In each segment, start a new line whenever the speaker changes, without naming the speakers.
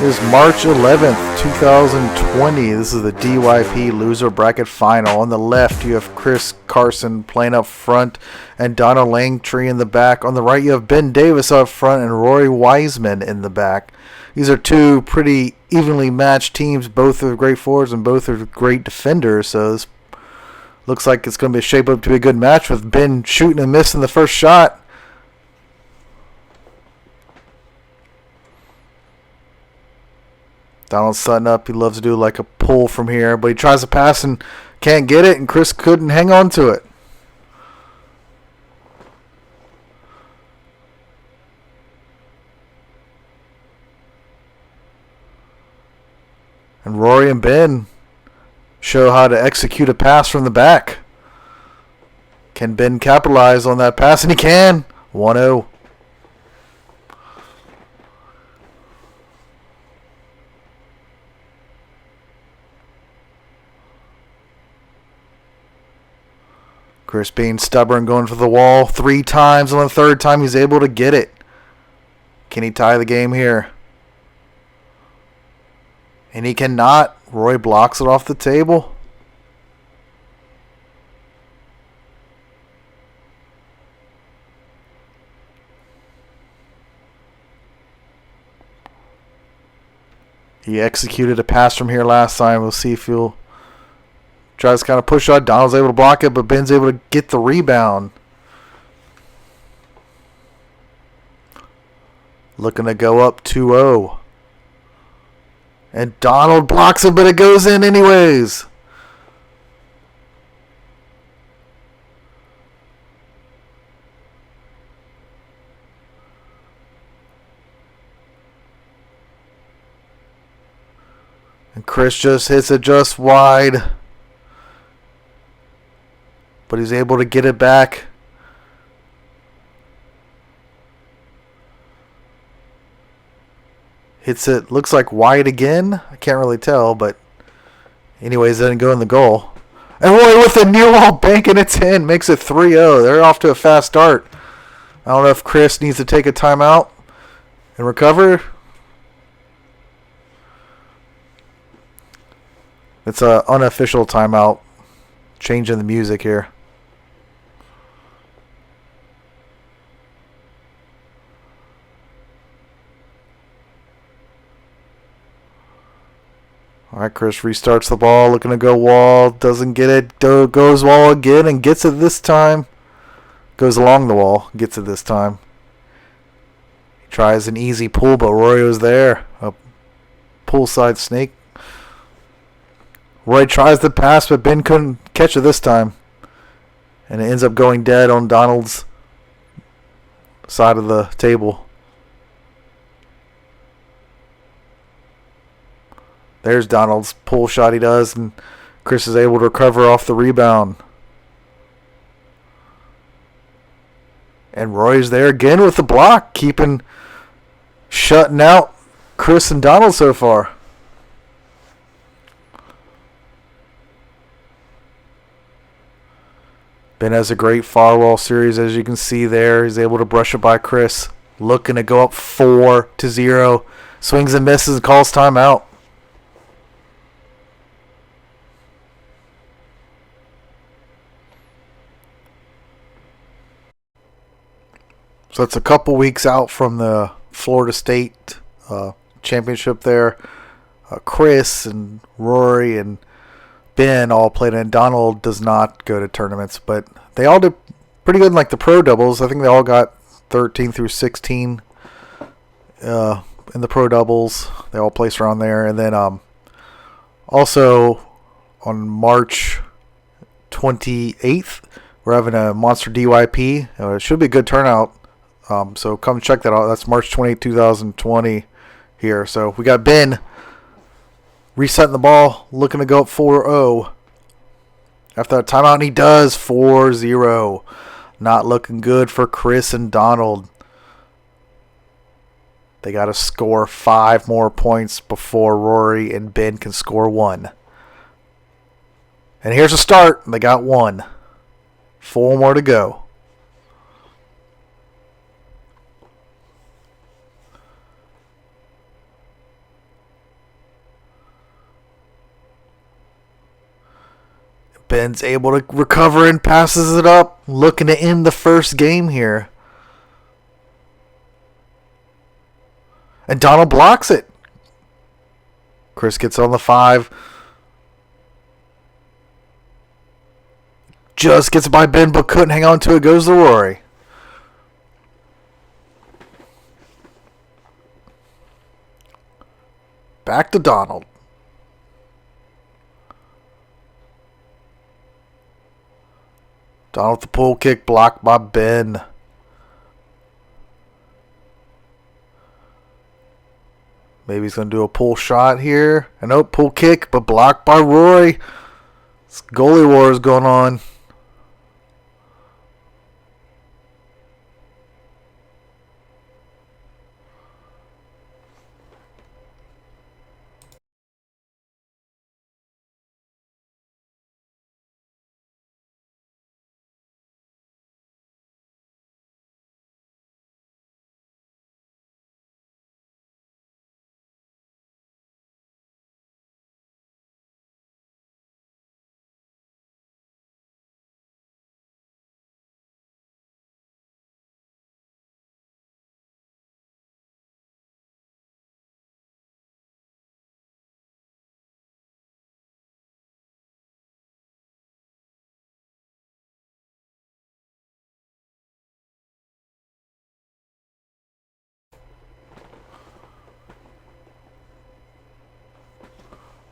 Is March 11th, 2020. This is the DYP loser bracket final. On the left, you have Carson playing up front and Donald Langtry in the back. On the right, you have Ben Davis up front and Rory Wiseman in the back. These are two pretty evenly matched teams. Both are great forwards and both are great defenders. So this looks like it's going to be shape up to be a good match with Ben shooting and missing the first shot. Donald's setting up. He loves to do like a pull from here, but he tries to pass and can't get it, and Chris couldn't hang on to it. And Rory and Ben show how to execute a pass from the back. Can Ben capitalize on that pass? And he can. 1-0. Chris being stubborn, going for the wall 3 times. On the third time, he's able to get it. Can he tie the game here? And he cannot. Roy blocks it off the table. He executed a pass from here last time. We'll see if he'll tries to kind of push out. Donald's able to block it, but Ben's able to get the rebound. Looking to go up 2-0. And Donald blocks it, but it goes in anyways. And Chris just hits it just wide. But he's able to get it back. Hits it, looks like wide again. I can't really tell, but anyways, it didn't go in the goal. And Roy with a near wall bank, and it's in. Makes it 3-0. They're off to a fast start. I don't know if Chris needs to take a timeout and recover. It's an unofficial timeout. Changing the music here. All right, Chris restarts the ball, looking to go wall, doesn't get it, goes wall again and gets it this time. Goes along the wall, gets it this time. He tries an easy pull, but Roy was there. A pull side snake. Roy tries the pass, but Ben couldn't catch it this time. And it ends up going dead on Donald's side of the table. There's Donald's pull shot he does, and Chris is able to recover off the rebound. And Roy's there again with the block, shutting out Chris and Donald so far. Ben has a great firewall series, as you can see there. He's able to brush it by Chris. Looking to go up 4-0. Swings and misses and calls timeout. So it's a couple weeks out from the Florida State championship there. Chris and Rory and Ben all played in. Donald does not go to tournaments, but they all did pretty good in like the pro doubles. I think they all got 13 through 16 in the pro doubles. They all placed around there. And then also on March 28th, we're having a Monster DYP. It should be a good turnout. So come check that out. That's March 28, 2020 here. So we got Ben resetting the ball, looking to go up 4-0. After that timeout, and he does 4-0. Not looking good for Chris and Donald. They got to score 5 more points before Rory and Ben can score 1. And here's a start. They got 1. 4 more to go. Ben's able to recover and passes it up, looking to end the first game here. And Donald blocks it. Chris gets on the 5. Just gets by Ben, but couldn't hang on to it. Goes to Rory. Back to Donald. Donald with the pull kick, blocked by Ben. Maybe he's going to do a pull shot here. And nope, pull kick, but blocked by Rory. This goalie war is going on.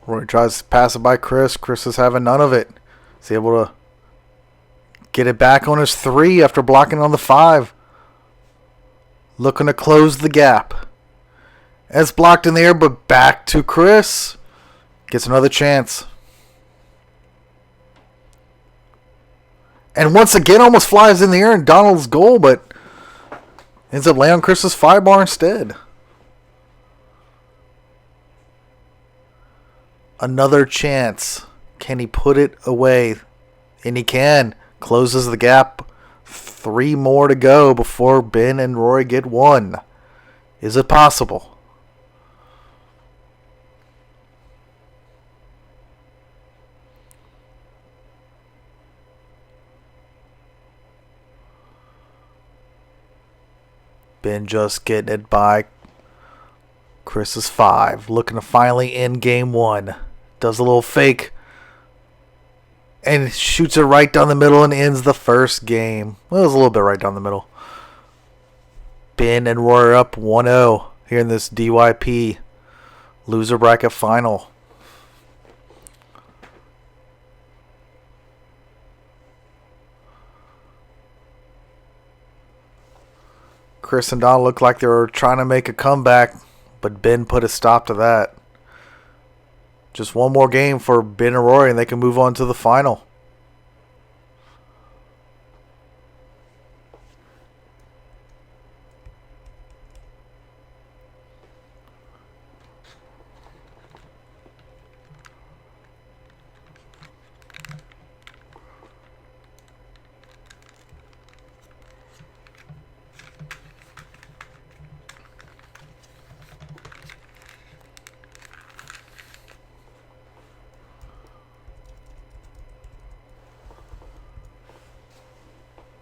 Rory tries to pass it by Chris. Chris is having none of it. He's able to get it back on his 3 after blocking on the 5. Looking to close the gap. It's blocked in the air, but back to Chris. Gets another chance. And once again, almost flies in the air in Donald's goal, but ends up laying on Chris's 5 bar instead. Another chance. Can he put it away? And he can. Closes the gap. 3 more to go before Ben and Rory get 1. Is it possible? Ben just getting it by Chris's 5. Looking to finally end game 1. Does a little fake. And shoots it right down the middle and ends the first game. Well, it was a little bit right down the middle. Ben and Rory up 1-0 here in this DYP loser bracket final. Chris and Don looked like they were trying to make a comeback, but Ben put a stop to that. Just one more game for Ben and Rory, and they can move on to the final.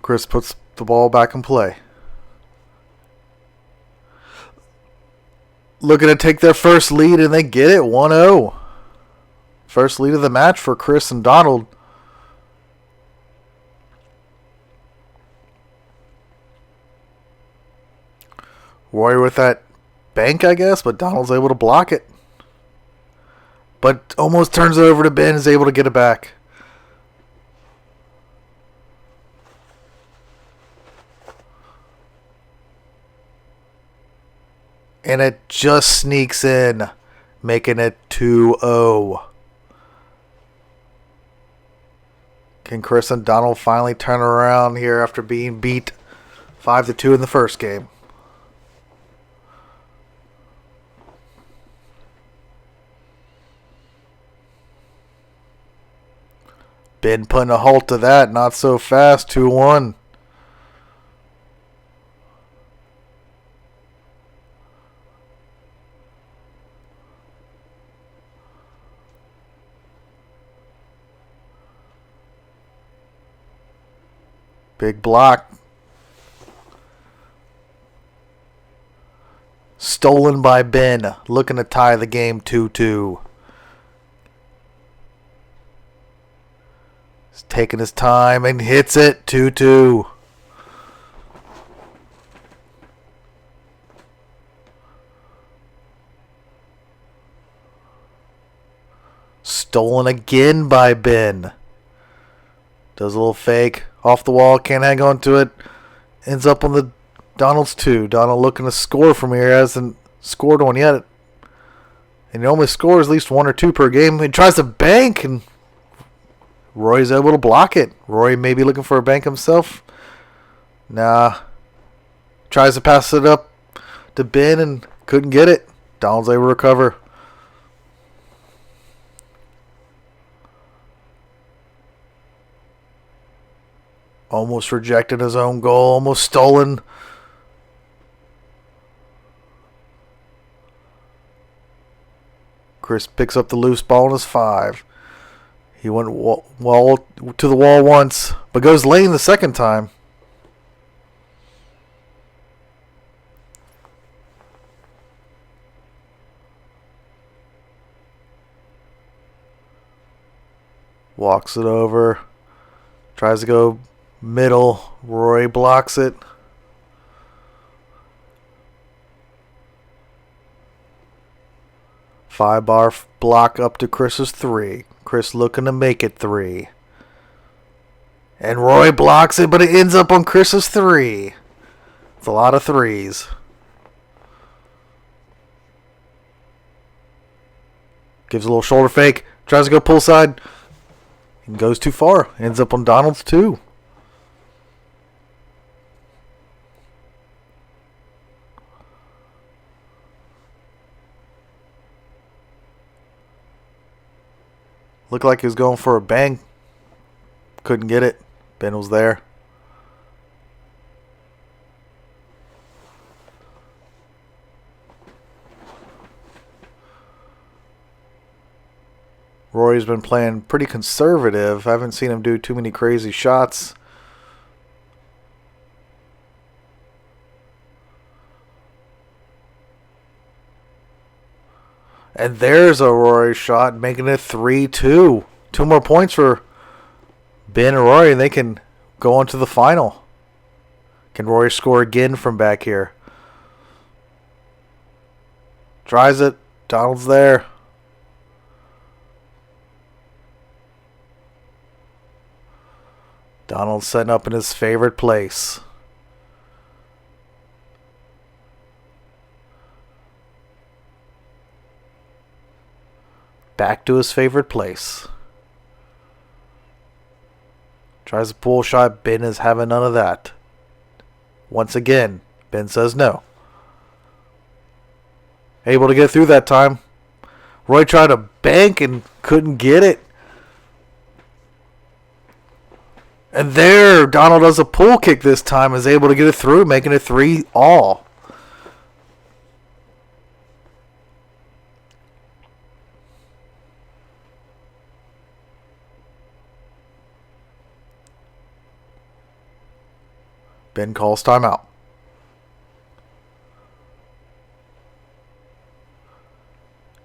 Chris puts the ball back in play. Looking to take their first lead, and they get it 1-0. First lead of the match for Chris and Donald. Rory with that bank, I guess, but Donald's able to block it. But almost turns it over to Ben, is able to get it back. And it just sneaks in, making it 2-0. Can Chris and Donald finally turn around here after being beat 5-2 in the first game? Ben putting a halt to that. Not so fast. 2-1. Big block. Stolen by Ben. Looking to tie the game 2-2. He's taking his time and hits it. 2-2. Stolen again by Ben. Does a little fake. Off the wall. Can't hang on to it. Ends up on the Donald's 2. Donald looking to score from here. Hasn't scored one yet. And he only scores at least 1 or 2 per game. He tries to bank, and Roy's able to block it. Roy may be looking for a bank himself. Nah. Tries to pass it up to Ben and couldn't get it. Donald's able to recover. Almost rejected his own goal. Almost stolen. Chris picks up the loose ball in his 5. He went wall to the wall once, but goes lane the second time. Walks it over. Tries to go middle. Rory blocks it. Five-bar block up to Chris's 3. Chris looking to make it 3. And Roy blocks it, but it ends up on Chris's 3. It's a lot of 3s. Gives a little shoulder fake. Tries to go pull side. And goes too far. Ends up on Donald's 2. Looked like he was going for a bang. Couldn't get it. Ben was there. Rory's been playing pretty conservative. I haven't seen him do too many crazy shots. And there's a Rory shot, making it 3-2. 2 more points for Ben and Rory, and they can go on to the final. Can Rory score again from back here? Tries it. Donald's there. Donald's setting up in his favorite place. Back to his favorite place. Tries a pull shot. Ben is having none of that. Once again, Ben says no. Able to get through that time. Roy tried to bank and couldn't get it. And there, Donald does a pull kick this time. Is able to get it through, making it 3-all. Ben calls timeout.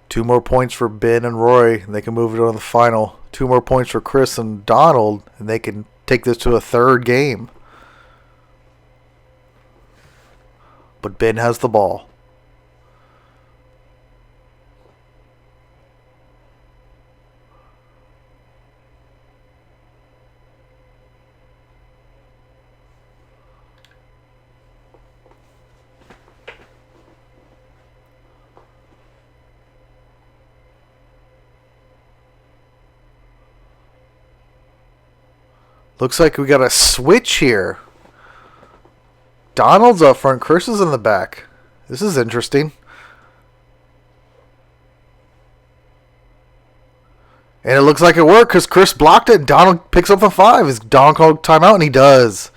Two more points for Ben and Rory, and they can move it on the final. 2 more points for Chris and Donald, and they can take this to a 3rd game. But Ben has the ball. Looks like we got a switch here. Donald's up front. Chris is in the back. This is interesting. And it looks like it worked because Chris blocked it. Donald picks up the 5. Is Donald called timeout? And he does.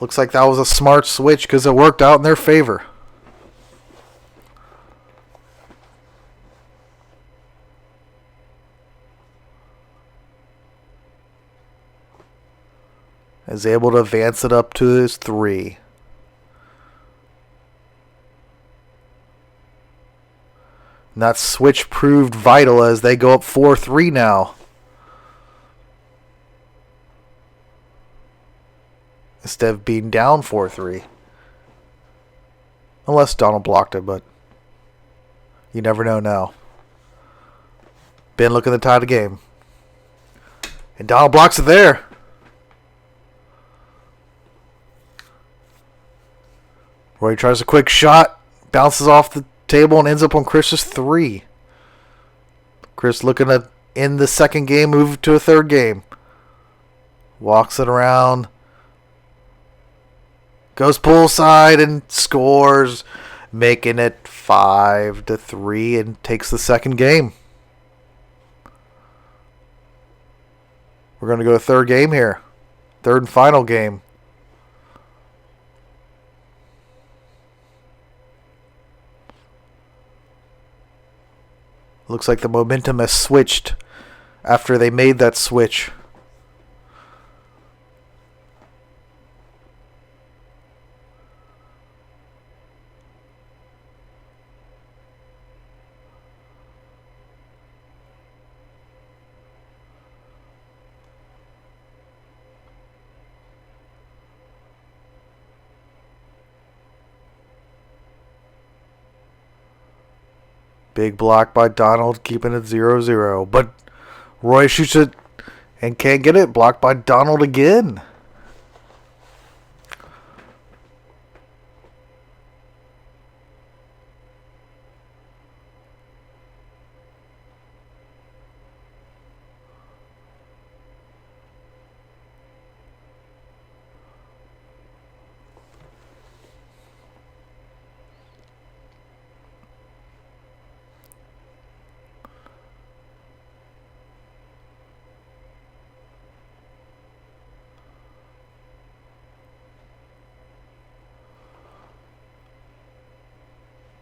Looks like that was a smart switch because it worked out in their favor. is able to advance it up to his 3. And that switch proved vital as they go up 4-3 now. Instead of being down 4-3. Unless Donald blocked it, but you never know now. Ben looking to tie the game. And Donald blocks it there. Rory tries a quick shot. Bounces off the table and ends up on Chris's 3. Chris looking to end the second game, move to a third game. Walks it around. Goes poolside and scores, making it 5-3 and takes the second game. We're going to go to third game here. Third and final game. Looks like the momentum has switched after they made that switch. Big block by Donald, keeping it 0-0. But Roy shoots it and can't get it. Blocked by Donald again.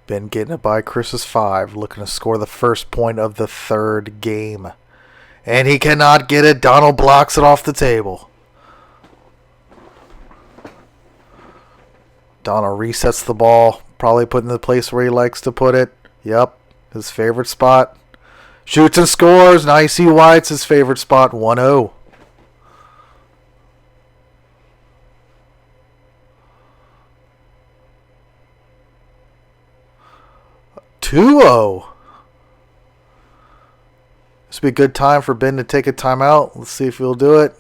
Ben getting it by Chris's 5, looking to score the first point of the third game. And he cannot get it. Donald blocks it off the table. Donald resets the ball, probably put in the place where he likes to put it. Yep, his favorite spot. Shoots and scores. Now you see why it's his favorite spot. 1-0. This would be a good time for Ben to take a timeout. Let's see if he'll do it.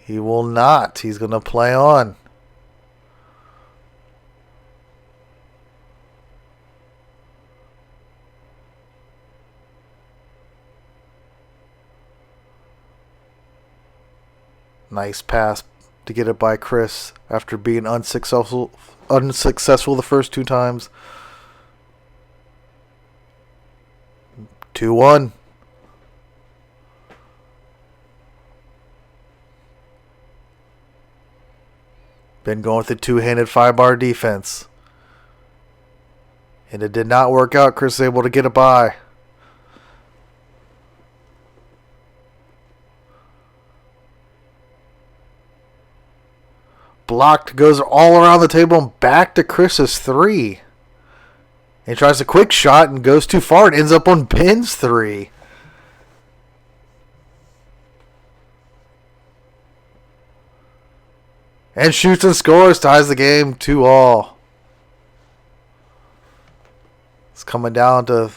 He will not. He's going to play on. Nice pass to get it by Chris after being unsuccessful the first 2 times. 2-1. Ben going with the 2-handed 5-bar defense. And it did not work out. Chris is able to get it by. Blocked, goes all around the table and back to Chris's 3. And he tries a quick shot and goes too far and ends up on Ben's 3. And shoots and scores, ties the game 2-2. It's coming down to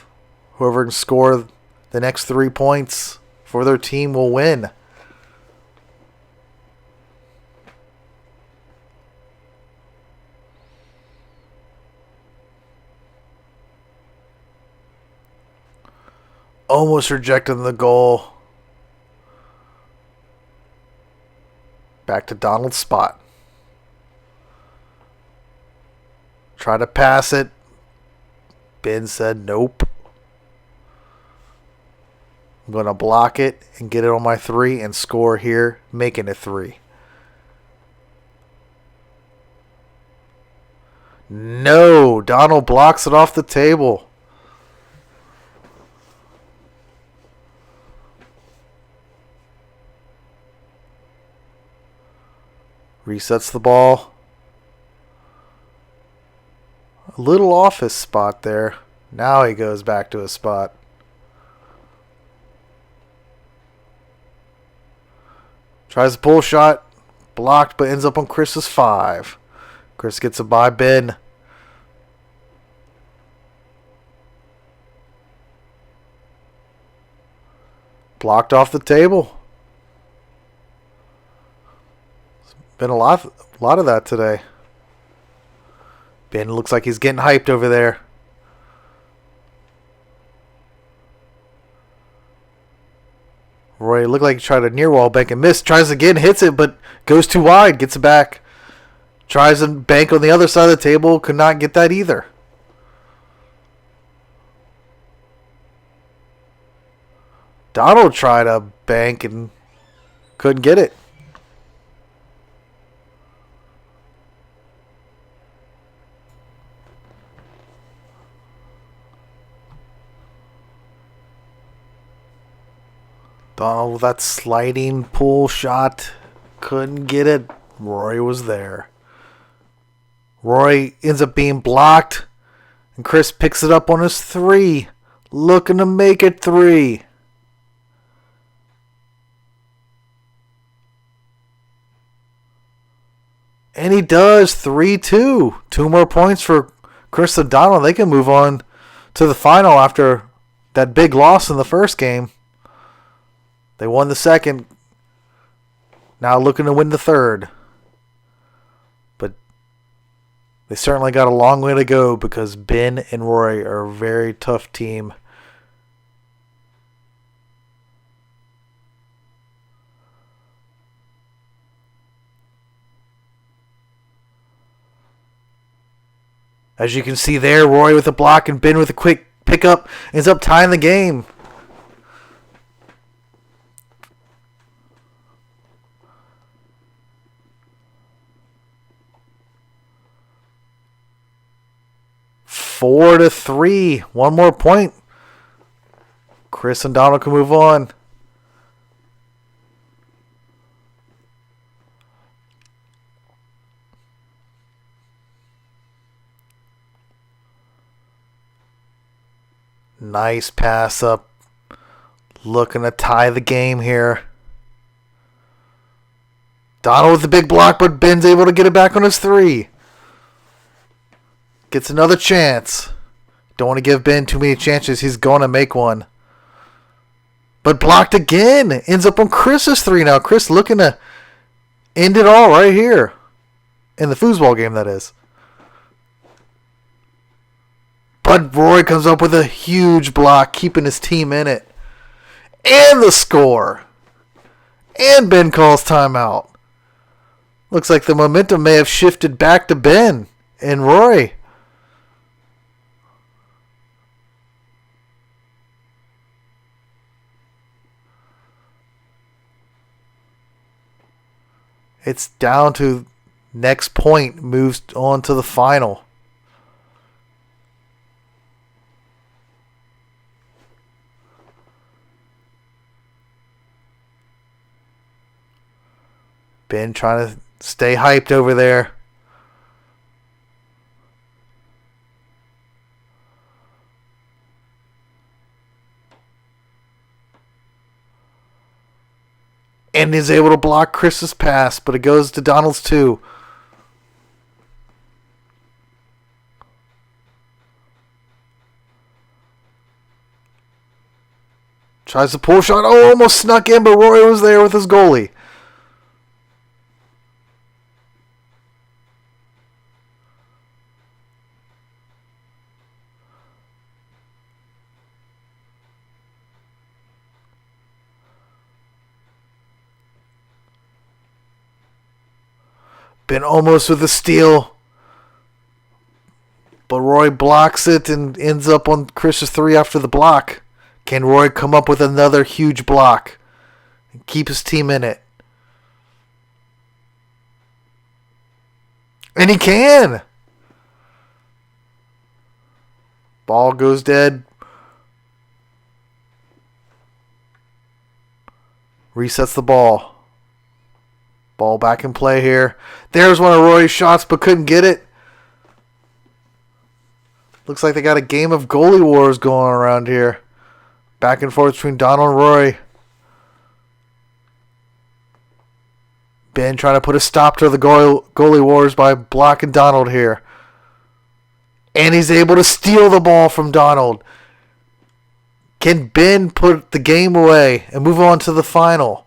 whoever can score the next 3 points for their team will win. Almost rejecting the goal. Back to Donald's spot. Try to pass it. Ben said nope. I'm going to block it and get it on my 3 and score here, making it 3. No, Donald blocks it off the table. Resets the ball. A little off his spot there. Now he goes back to his spot. Tries a pull shot. Blocked, but ends up on Chris's 5. Chris gets a by Ben. Blocked off the table. Been a lot of that today. Ben looks like he's getting hyped over there. Roy looked like he tried a near wall bank and missed. Tries again, hits it, but goes too wide. Gets it back. Tries a bank on the other side of the table. Could not get that either. Donald tried a bank and couldn't get it. Donald with that sliding pull shot. Couldn't get it. Rory was there. Rory ends up being blocked. And Chris picks it up on his 3. Looking to make it 3. And he does. 3-2. 2 more points for Chris and Donald. They can move on to the final after that big loss in the first game. They won the second. Now looking to win the third. But they certainly got a long way to go because Ben and Rory are a very tough team. As you can see there, Rory with a block and Ben with a quick pickup ends up tying the game. Four to 3. One more point. Chris and Donald can move on. Nice pass up. Looking to tie the game here. Donald with the big block, but Ben's able to get it back on his 3. Gets another chance. Don't want to give Ben too many chances. He's going to make one. But blocked again. Ends up on Chris's 3 now. Chris looking to end it all right here. In the foosball game, that is. But Roy comes up with a huge block, keeping his team in it. And the score. And Ben calls timeout. Looks like the momentum may have shifted back to Ben and Roy. It's down to next point, moves on to the final. Ben trying to stay hyped over there. And is able to block Chris's pass, but it goes to Donald's 2. Tries to pull shot. Oh, almost snuck in, but Roy was there with his goalie. Ben almost with a steal. But Roy blocks it and ends up on Chris's 3 after the block. Can Roy come up with another huge block and keep his team in it? And he can! Ball goes dead. Resets the ball. Ball back in play here. There's one of Rory's shots, but couldn't get it. Looks like they got a game of goalie wars going around here. Back and forth between Donald and Rory. Ben trying to put a stop to the goalie wars by blocking Donald here. And he's able to steal the ball from Donald. Can Ben put the game away and move on to the final?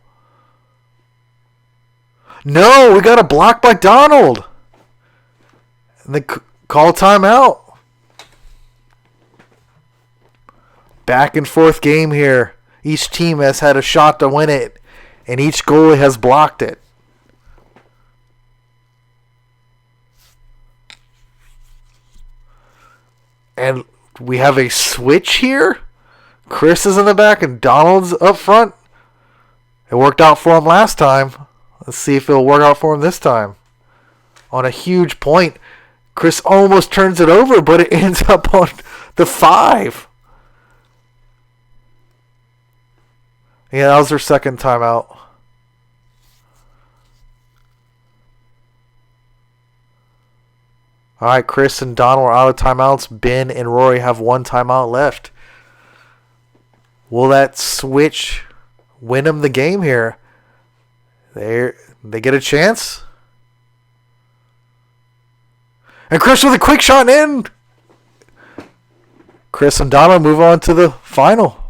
No, we got a block by Donald. And they call timeout. Back and forth game here. Each team has had a shot to win it, and each goalie has blocked it. And we have a switch here. Chris is in the back and Donald's up front. It worked out for him last time. Let's see if it'll work out for him this time. On a huge point, Chris almost turns it over, but it ends up on the 5. Yeah, that was their second timeout. All right, Chris and Donald are out of timeouts. Ben and Rory have one timeout left. Will that switch win them the game here? They get a chance. And Chris with a quick shot in. Chris and Donald move on to the final.